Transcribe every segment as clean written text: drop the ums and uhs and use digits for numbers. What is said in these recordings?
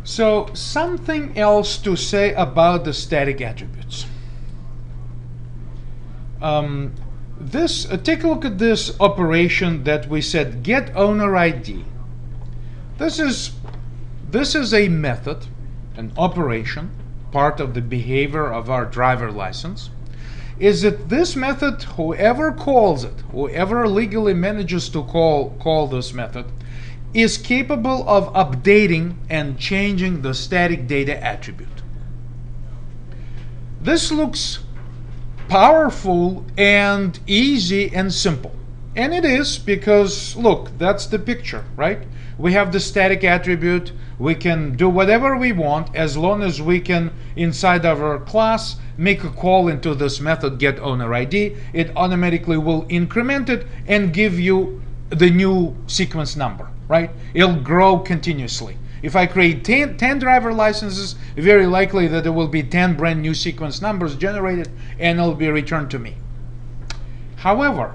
So something else to say about the static attributes. Take a look at this operation that we said get owner ID. This is a method, an operation, part of the behavior of our driver license. Is that this method, whoever calls it, whoever legally manages to call this method, is capable of updating and changing the static data attribute. This looks powerful and easy and simple. And it is, because look, that's the picture, right? We have the static attribute. We can do whatever we want as long as we can, inside of our class, make a call into this method get owner ID. It automatically will increment it and give you the new sequence number, right? It'll grow continuously. If I create 10 driver licenses, very likely that there will be 10 brand new sequence numbers generated and it'll be returned to me. However,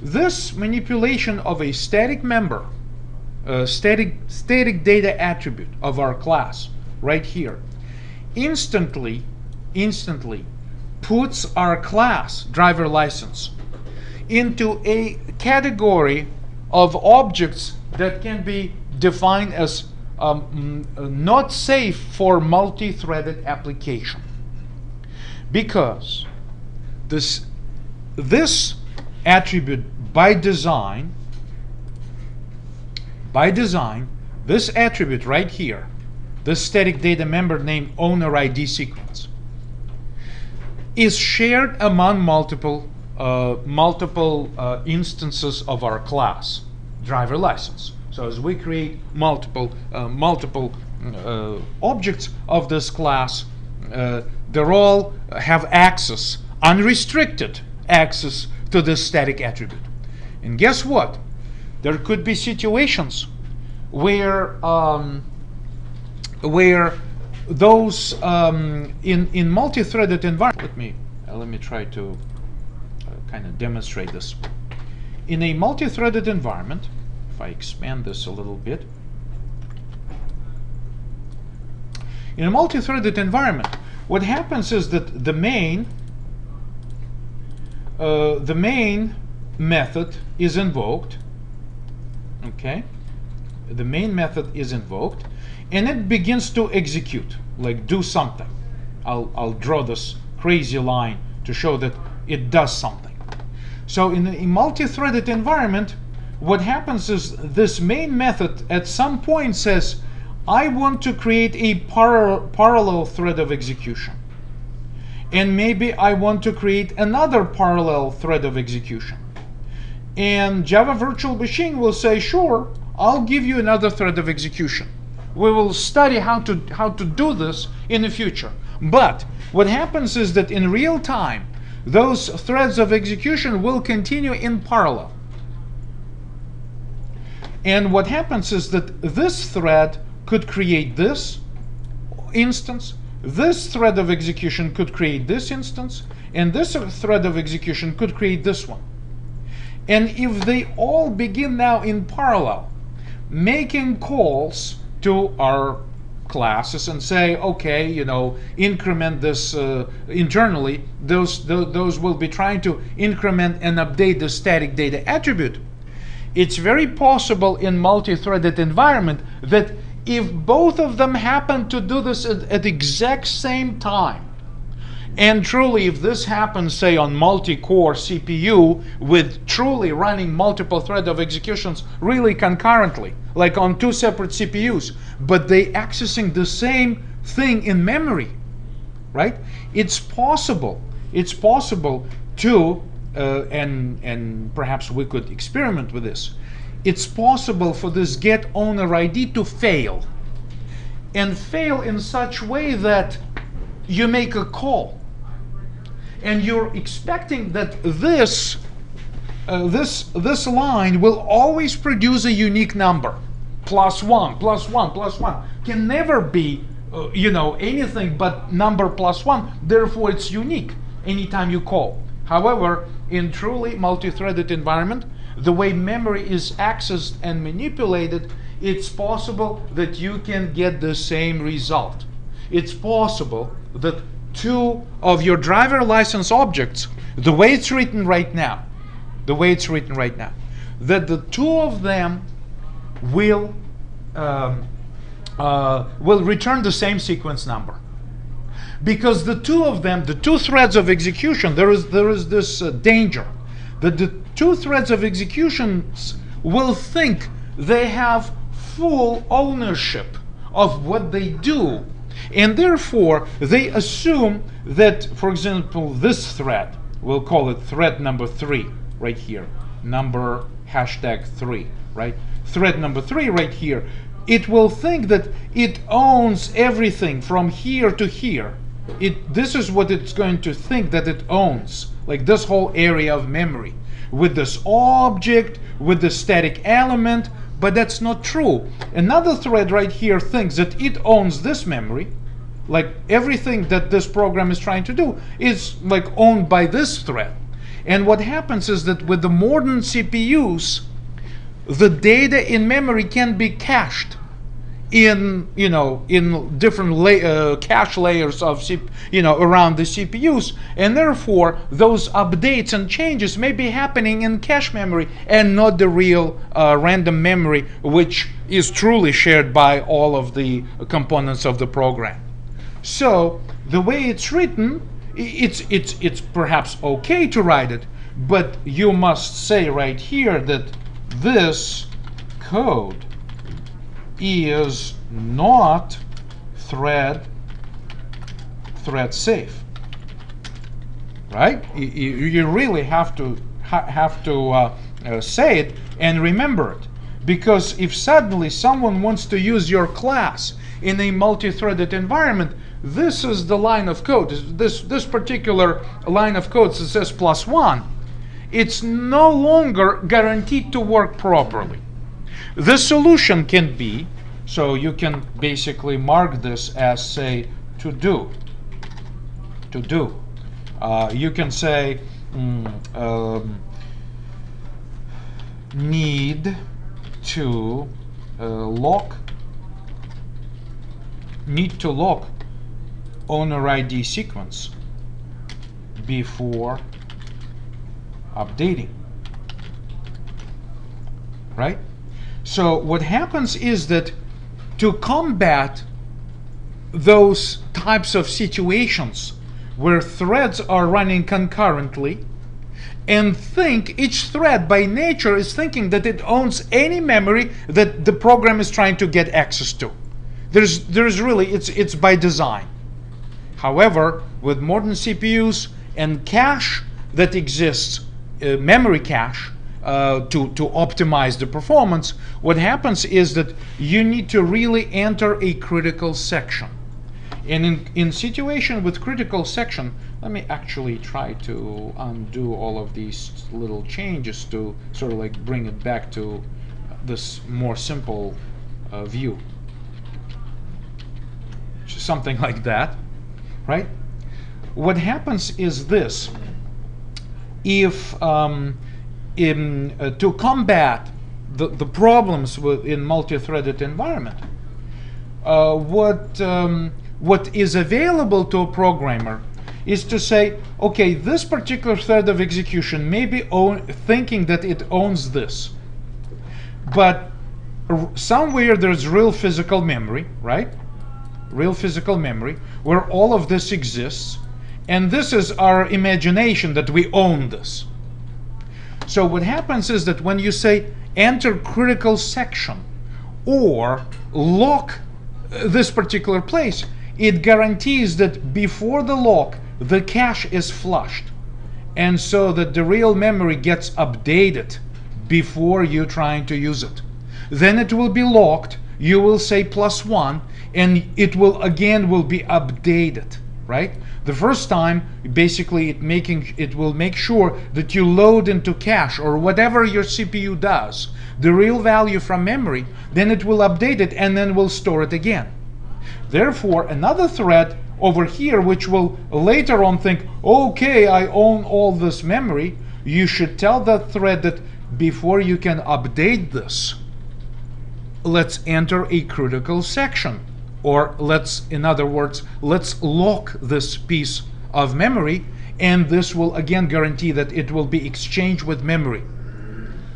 this manipulation of a static member, static data attribute of our class right here, instantly puts our class driver license into a category of objects that can be defined as not safe for multi-threaded application, because this attribute by design, this attribute right here, this static data member named owner ID sequence, is shared among multiple instances of our class driver license. So as we create multiple objects of this class, they all have access, unrestricted access to this static attribute. And guess what? There could be situations where those in multi-threaded environment. Let me try to kind of demonstrate this. In a multi-threaded environment, if I expand this a little bit, in a multi-threaded environment, what happens is that the main method is invoked. Okay, the main method is invoked, and it begins to execute, like do something. I'll draw this crazy line to show that it does something. So in a multi-threaded environment, what happens is this main method at some point says, I want to create a parallel thread of execution. And maybe I want to create another parallel thread of execution. And Java Virtual Machine will say, sure, I'll give you another thread of execution. We will study how to do this in the future. But what happens is that in real time, those threads of execution will continue in parallel. And what happens is that this thread could create this instance, this thread of execution could create this instance, and this thread of execution could create this one. And if they all begin now in parallel, making calls to our classes and say, okay, increment this internally, those will be trying to increment and update the static data attribute. It's very possible in multi-threaded environment that if both of them happen to do this at the exact same time, and truly if this happens, say, on multi-core CPU with truly running multiple thread of executions really concurrently, like on two separate CPUs, but they accessing the same thing in memory, right? It's possible to, and perhaps we could experiment with this, it's possible for this get owner ID to fail, and fail in such way that you make a call and you're expecting that this line will always produce a unique number, +1, +1, +1. Can never be anything but number +1. Therefore it's unique anytime you call. However, in truly multi-threaded environment, the way memory is accessed and manipulated it's possible that you can get the same result. It's possible that two of your driver license objects, the way it's written right now, that the two of them will return the same sequence number. Because the two of them, the two threads of execution, there is this danger that the two threads of executions will think they have full ownership of what they do, and therefore they assume that, for example, this thread, we'll call it thread number 3 right here, number #3, right? Thread number 3 right here, it will think that it owns everything from here to here. This is what it's going to think that it owns, like this whole area of memory, with this object, with the static element, but that's not true. Another thread right here thinks that it owns this memory, like everything that this program is trying to do is like owned by this thread. And what happens is that with the modern CPUs, the data in memory can be cached in different cache layers of around the CPUs, and therefore those updates and changes may be happening in cache memory and not the real random memory, which is truly shared by all of the components of the program. So the way it's written, it's perhaps okay to write it, but you must say right here that this code is not thread safe, right? You really have to say it and remember it, because if suddenly someone wants to use your class in a multi-threaded environment, this is the line of code. This particular line of code says +1. It's no longer guaranteed to work properly. The solution can be, so you can basically mark this as, say, to do. You can say need to lock owner ID sequence before updating, right? So what happens is that to combat those types of situations where threads are running concurrently and think each thread by nature is thinking that it owns any memory that the program is trying to get access to. There's really, it's by design. However, with modern CPUs and cache that exists, memory cache, to optimize the performance, what happens is that you need to really enter a critical section. And in situation with critical section, let me actually try to undo all of these little changes to sort of like bring it back to this more simple view. Something like that, right? What happens is this. If to combat the problems in multi-threaded environment, what is available to a programmer is to say, okay, this particular thread of execution may be thinking that it owns this, but somewhere there's real physical memory, right? Real physical memory where all of this exists, and this is our imagination that we own this. So what happens is that when you say enter critical section or lock this particular place, it guarantees that before the lock the cache is flushed, and so that the real memory gets updated before you're trying to use it. Then it will be locked, you will say +1, and it will be updated, right? The first time, basically it will make sure that you load into cache or whatever your CPU does the real value from memory, then it will update it and then will store it again. Therefore, another thread over here, which will later on think, okay, I own all this memory, you should tell that thread that before you can update this, let's enter a critical section, or in other words, let's lock this piece of memory, and this will again guarantee that it will be exchanged with memory.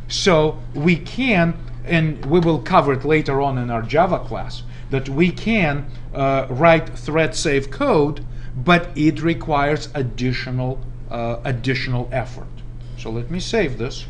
So we can, and we will cover it later on in our Java class, that we can write thread safe code, but it requires additional effort. So let me save this.